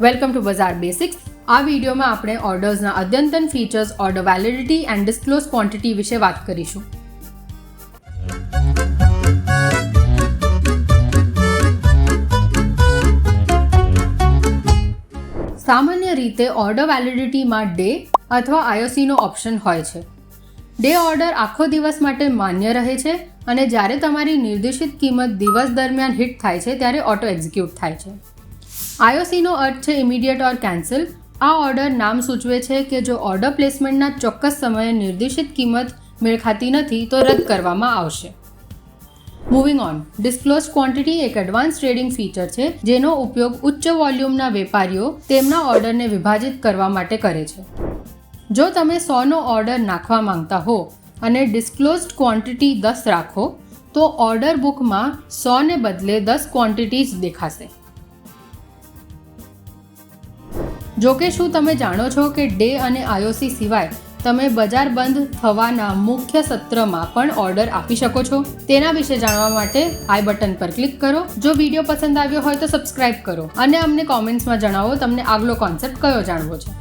Welcome to બજાર basics. આ વિડીયોમાં આપણે ઓર્ડર્સના અદ્યતન features, order validity and disclose quantity વિશે વાત કરીશું. સામાન્ય રીતે ઓર્ડર વેલિડિટીમાં ડે અથવા આઈઓસીનો ઓપ્શન હોય છે. ડે ઓર્ડર આખો દિવસ માટે માન્ય રહે છે અને જ્યારે તમારી નિર્દેશિત કિંમત દિવસ દરમિયાન હિટ થાય છે ત્યારે ઓટો એક્ઝિક્યુટ થાય છે. આઈઓસીનો અર્થ છે ઇમિડિયેટ ઓર કેન્સલ. આ ઓર્ડર નામ સૂચવે છે કે જો ઓર્ડર પ્લેસમેન્ટના ચોક્કસ સમયે નિર્દેશિત કિંમત મેળ ખાતી નથી તો રદ કરવામાં આવશે. Moving on. ડિસ્ક્લોઝ ક્વોન્ટિટી એક એડવાન્સ ટ્રેડિંગ ફીચર છે જેનો ઉપયોગ ઉચ્ચ વોલ્યુમના વેપારીઓ તેમના ઓર્ડરને વિભાજિત કરવા માટે કરે છે. જો તમે 100નો ઓર્ડર નાખવા માંગતા હો અને ડિસ્ક્લોઝડ ક્વોન્ટિટી 10 રાખો તો ઓર્ડર બુકમાં 100ને બદલે 10 ક્વોન્ટિટીઝ દેખાશે. જો કે શું તમે જાણો છો કે ડે અને આઈઓસી સિવાય તમે બજાર બંધ થવાના મુખ્ય સત્રમાં પણ ઓર્ડર આપી શકો છો? તેના વિશે જાણવા માટે આઈ બટન પર ક્લિક કરો. જો વિડીયો પસંદ આવ્યો હોય તો સબસ્ક્રાઇબ કરો અને અમને કોમેન્ટ્સમાં જણાવો તમને આગલો કોન્સેપ્ટ કયો જાણવો છે.